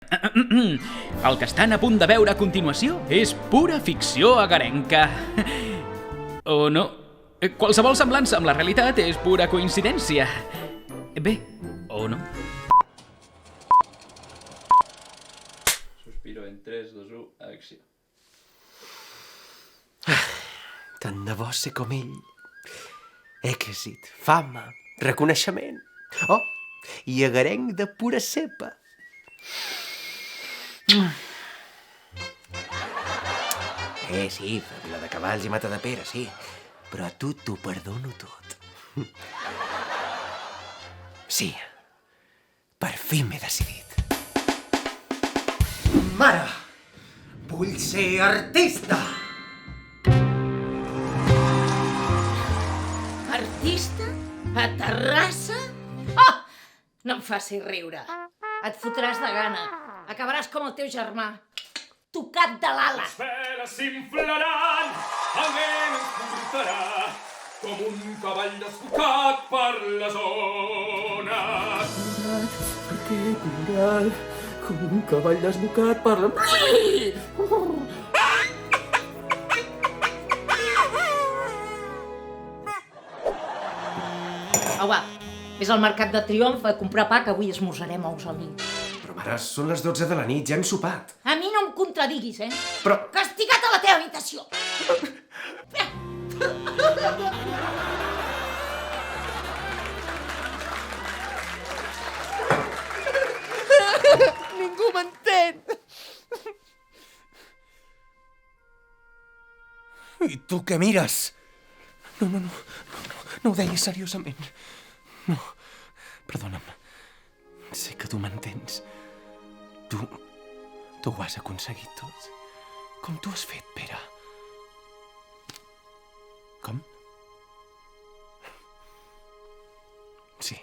El que estan a punt de veure a continuació és pura ficció agarenca. O no? Qualsevol semblança amb la realitat és pura coincidència. Bé, o no? Suspiro en 3, 2, 1, acció. Tant de bo ser com ell. Èxit, fama, reconeixement. Oh, i agarenc de pura cepa. Sí, Vila de Cavalls i Mata de Pere, sí. Però a tu t'ho perdono tot. Sí, per fi m'he decidit. Mare, vull ser artista! Artista? A Terrassa? Oh! No em facis riure. Et fotràs de gana. Acabaràs com el teu germà. Tocat de l'ala. Les veles s'inflaran, el vent ens portarà com un cavall desbocat per les ones. Colorat, com un cavall desbocat per la... Au, va. Vés al Mercat de Triomf a comprar pa, que avui esmorzarem ous al niu. Però, mare, són les 12 de la nit, ja hem sopat. A mi no em contradiguis, eh? Però... Castiga't a la teva habitació! Ningú m'entén! I tu què mires? No ho deies seriosament. No, perdona'm. Sé que tu m'entens. Tu ho has aconseguit tot. Com tu has fet, Pere? Com? Sí,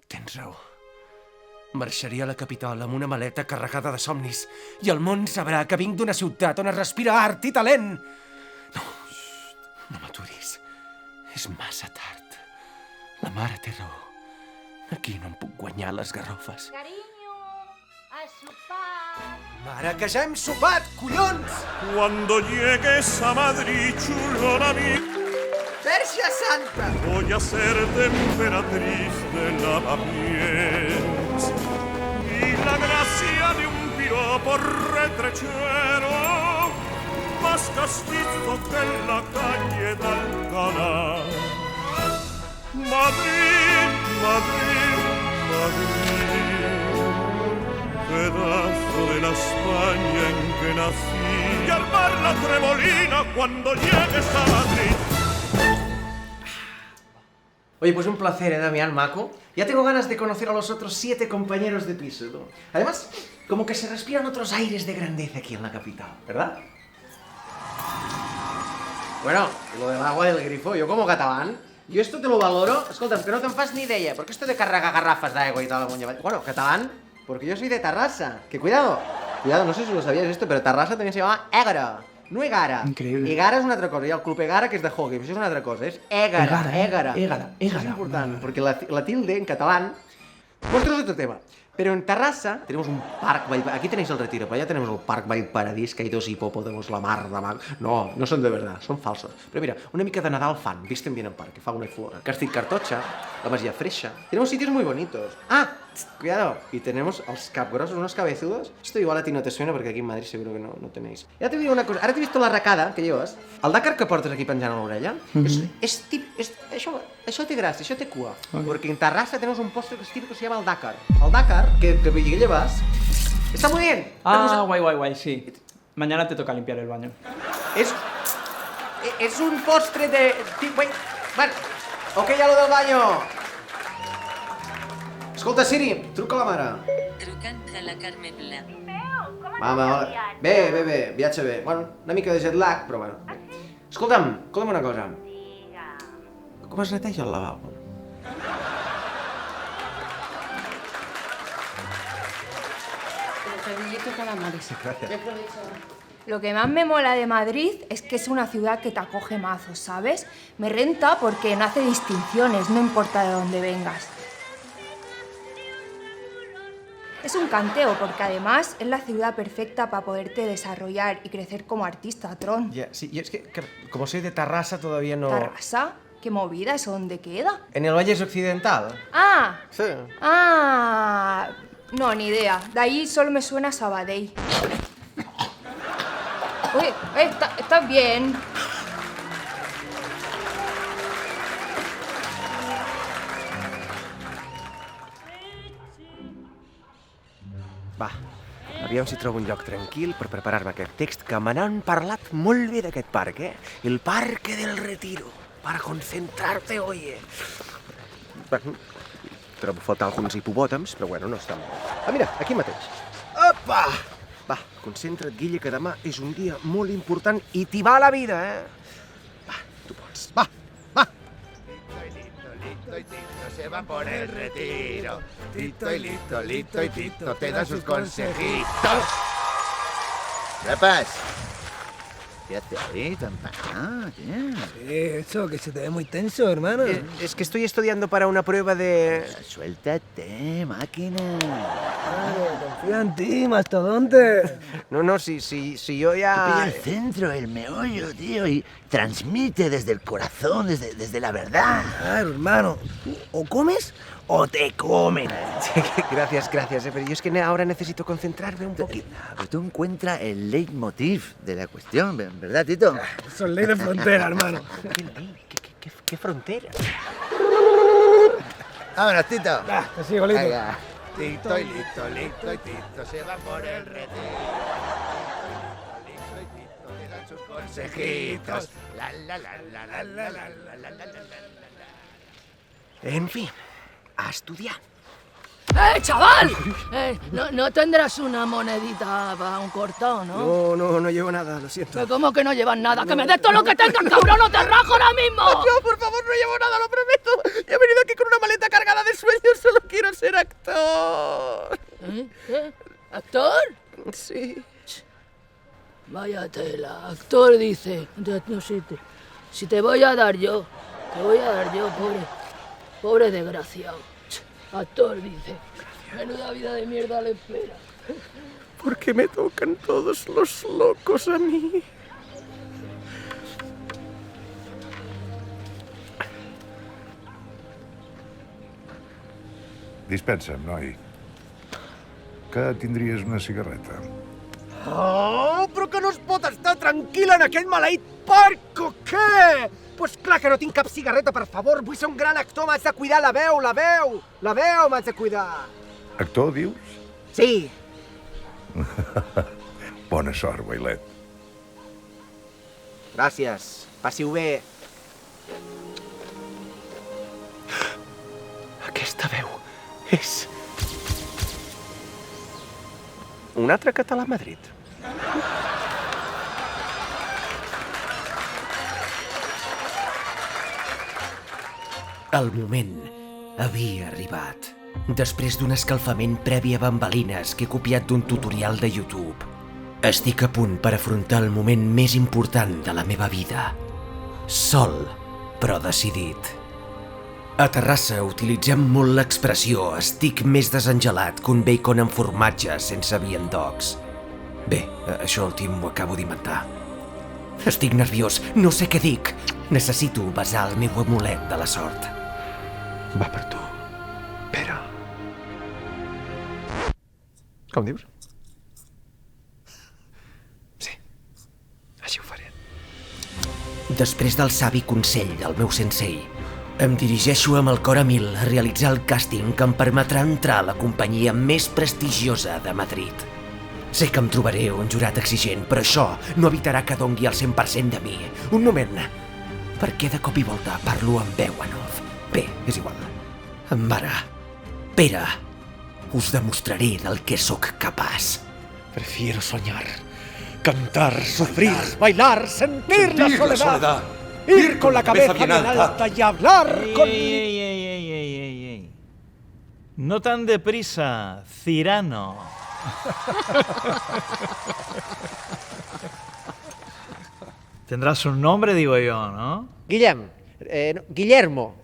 tens raó. Marxaria a la capital amb una maleta carregada de somnis i el món sabrà que vinc d'una ciutat on es respira art i talent. No m'aturis. És massa tard. La mare té raó. Aquí no em puc guanyar les garrofes. Carinyo, a sopar! Mare, que ja hem sopat, collons! Cuando llegues a Madrid, chulona mi, Verge Santa! voy a ser emperatriz de lavapiés. Y la gracia de un piropo retrechero, más castizo que en la calle de Alcalá. Madrid, Madrid, Madrid, pedazo de la España en que nací, y armar la tremolina cuando llegues a Madrid. Oye, pues un placer, Damián, maco. Ya tengo ganas de conocer a los otros 7 compañeros de piso, ¿no? Además, como que se respiran otros aires de grandeza aquí en la capital, ¿verdad? Bueno, lo del agua del grifo, yo como catalán, yo esto te lo valoro. Escolta, que no te'n fas ni idea, porque esto de carregar garrafas de agua y tal, bueno, catalán, porque yo soy de Tarrasa, que cuidado, no sé si lo sabías esto, pero Tarrasa también se llama Égara, no Egara. Increíble. Egara és una altra cosa, i el Club Egara, que és de hockey, però això és una altra cosa, és Égara, Égara. Eso es important, porque la tilde en catalán, otro es otro tema. Pero en Tarrasa tenemos un parc, aquí tenéis el Retiro, pero allá tenemos el Parc Vallparadís, que hay 2 hipopótamos, la mar de mar... No, no son de verdad, son falsos. Pero mira, una mica de Nadal fan, visten bien en parc, que fa una flora. Castell Cartocha, la Masia Freixa. Tenemos sitios muy bonitos. Ah, cuidado, y tenemos los capgrossos, unos cabezudos. Esto igual a ti no te suena, porque aquí en Madrid seguro que no tenéis. Ya te digo una cosa, ara t'he vist la arracada que lleves, el Dakar que portes aquí penjant a l'orella, això té gràcia, això té cua. Porque en Tarrasa tenemos un postre que es típico que se llama el Dakar. El Dakar, que llevas, está muy bien. Ah, guay, sí. Mañana te toca limpiar el baño. Es un postre de... Bueno, ok, ya lo del baño. Escolta, Siri, truca a la mare. Trucant a la Carme Pla. Va. Bé, viatge bé. Bueno, una mica de jet lag, però bueno. Escolta'm una cosa. Com es neteja el lavabo? Gracias. Lo que más me mola de Madrid es que es una ciudad que te acoge mazos, ¿sabes? Me renta porque no hace distinciones, no importa de dónde vengas. Es un canteo, porque además es la ciudad perfecta para poderte desarrollar y crecer como artista, Tron. Ya, sí, yo es que como soy de Tarrasa todavía no... ¿Tarrasa? ¿Qué movida? ¿Eso dónde queda? En el Valles Occidental. ¡Ah! Sí. ¡Ah! No, ni idea. De ahí solo me suena Sabadell. Oye, ¿estás bien? Va, aviam si trobo un lloc tranquil per preparar-me aquest text, que me n'han parlat molt bé d'aquest parc, eh? El Parque del Retiro, para concentrarte, oye. Bueno, trobo faltar alguns hipopòtams, però bueno, no està mal. Ah, mira, aquí mateix. Opa! Va, concentra't, Guille, que demà és un dia molt important i t'hi va la vida, eh? Va, tu pots. Va, va! Lito y Tito se van por el retiro. Tito y Lito te dan sus consejitos. ¡Rapas! ¿Qué haces ahí tan parado, tío? Sí, eso, que se te ve muy tenso, hermano. Es que estoy estudiando para una prueba de... Suéltate, máquina. Claro, confío en ti, mastodonte. No, si yo Pilla ya... el centro, el meollo, tío, y transmite desde el corazón, desde la verdad. Claro, hermano. Tú o comes o te comen. Gracias, pero yo es que ahora necesito concentrarme un poquito. Pero tú encuentras el leitmotiv de la cuestión, ¿verdad, Tito? Son ley de frontera, hermano. ¿Qué frontera? Vámonos, Tito. Te sigo, Lito. Venga. Tito y Tito se van por el retiro. Lito y Tito te dan sus consejitos. En fin, a estudiar. ¡Chaval! ¿No tendrás una monedita para un cortado, no? No llevo nada, lo siento. ¿Pero cómo que no llevas nada? ¡Que me des todo lo que tengas, cabrón! ¡No te rajo ahora mismo! No, por favor, no llevo nada, lo prometo. He venido aquí con una maleta cargada de sueños, solo quiero ser actor. ¿Qué? ¿Actor? Sí. Vaya tela, actor dice. No, si te voy a dar yo, pobre desgraciado. Actor dice. Menuda vida de mierda le espera. ¿Por qué me tocan todos los locos a mí? Dispensa'm, noi. Que tindries una cigarreta? Oh, però que no es pot estar tranquil en aquell maleït parc, o què? Pues clar que no tinc cap cigarreta, per favor. Vull ser un gran actor, m'haig de cuidar la veu m'haig de cuidar. Actor, dius? Sí. Bona sort, Bailet. Gràcies. Passi-ho bé. Aquesta veu és... un altre català a Madrid. El moment havia arribat. Després d'un escalfament previ a bambalines que he copiat d'un tutorial de YouTube. Estic a punt per afrontar el moment més important de la meva vida. Sol, però decidit. A Terrassa utilitzem molt l'expressió estic més desengelat que un bacon amb formatge sense viandocs. Bé, això últim ho acabo d'inventar. Estic nerviós, no sé què dic. Necessito besar el meu amulet de la sort. Va per tu, Pere. Com dius? Sí, així ho faré. Després del savi consell del meu sensei, em dirigeixo amb el cor a mil a realitzar el càsting que em permetrà entrar a la companyia més prestigiosa de Madrid. Sé que em trobaré un jurat exigent, però això no evitarà que dongui el 100% de mi. Un moment. Per què de cop i volta parlo amb veu en off? Bé, és igual. Mare, Pere, us demostraré del que sóc capaç. Prefiero soñar, cantar, sufrir, bailar, sentir la soledad, ir con la cabeza bien alta y hablar con... ¡Ey! No tan deprisa, Cirano. Tendrás un nombre, digo yo, ¿no? Guillem. No, Guillermo.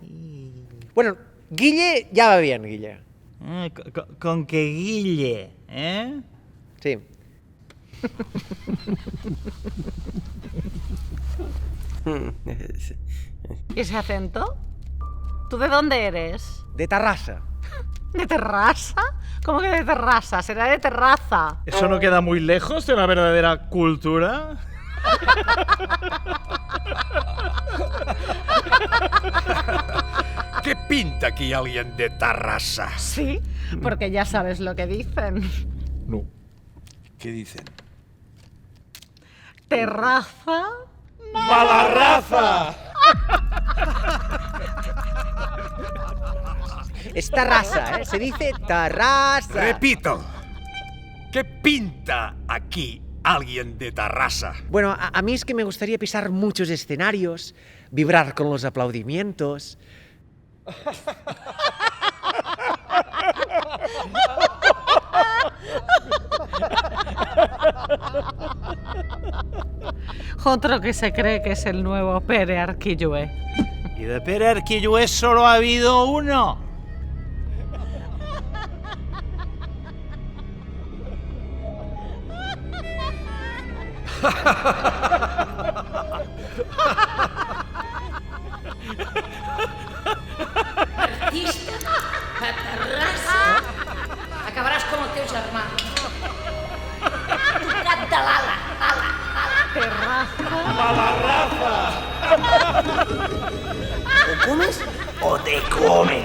Bueno, Guille ya va bien, Guille. Con que Guille, ¿eh? Sí. ¿Y ese acento? ¿Tú de dónde eres? De Tarrasa. ¿De terraza? ¿Cómo que de terraza? Será de terraza. ¿Eso no queda muy lejos de una verdadera cultura? ¿Qué pinta aquí alguien de Tarrasa? Sí, porque ya sabes lo que dicen. No. ¿Qué dicen? Terraza. ¡Mala raza! Es Tarrasa, ¿eh? Se dice Tarrasa. Repito. ¿Qué pinta aquí alguien de Tarrasa? Bueno, a mí es que me gustaría pisar muchos escenarios, vibrar con los aplaudimientos. Otro que se cree que es el nuevo Pere Arquillué. Y de Pere Arquillué solo ha habido uno. Artista, a Terrassa, acabaràs com el teu germà. Tocat de l'ala, ala. Terrassa. ¡Mala raza! O comes o te come.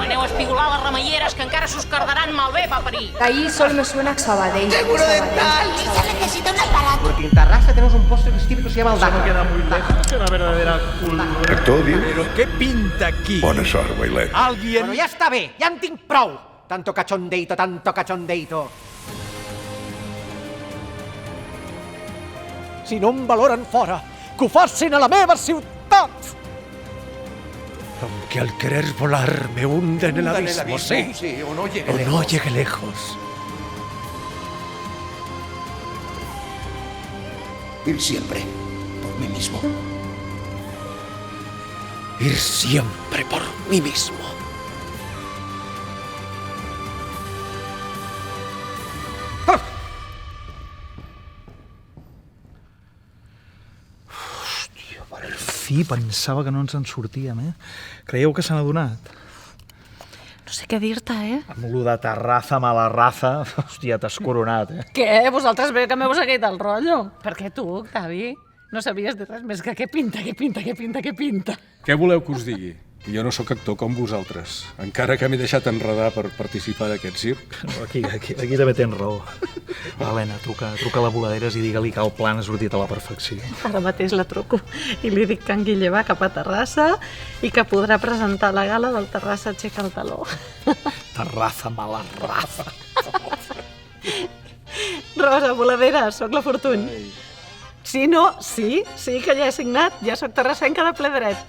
Aneu a espigolar les remeieres, que encara s'us cardaran malbé, va parir. Ahí solo me suena a Sabadell. ¡Seguro dental! Lisa necesita un aparato. Porque en Tarrasa tenemos un postre que es típico, se llama el Eso no daca. queda muy lejos de una verdadera cultura. Actor, dius? ¿Pero qué pinta aquí? Bona sort, Bailet. Alguien... Bueno, ja està bé, ja en tinc prou. Tanto cachondeito. Si no em valoren fora, que ho facin a la meva ciutat. Aunque al querer volar me hunda en el abismo, sí. o no llegue O no llegue lejos. Ir siempre por mí mismo. Ir siempre por mí mismo. Per fi pensava que no ens en sortíem, eh? Creieu que se n'ha adonat? No sé què dir-te, Amb lo de Terraza, mala raza, hòstia, t'has coronat, eh? Què? Vosaltres bé que m'heu seguit el rotllo. Per què tu, Octavi? No sabies dir res més que què pinta. Què voleu que us digui? Jo no sóc actor com vosaltres, encara que m'he deixat enredar per participar d'aquest circ. Aquí també tens raó. Helena, truca a la Voladeres i digue-li que el plan ha sortit a la perfecció. Ara mateix la truco i li dic que en Guille va cap a Terrassa i que podrà presentar la gala del Terrassa Aixeca el taló. Terraza, mala raza. Rosa, Voladeres, sóc la Fortuny. Sí, que ja he signat, ja sóc terrassenca de ple dret.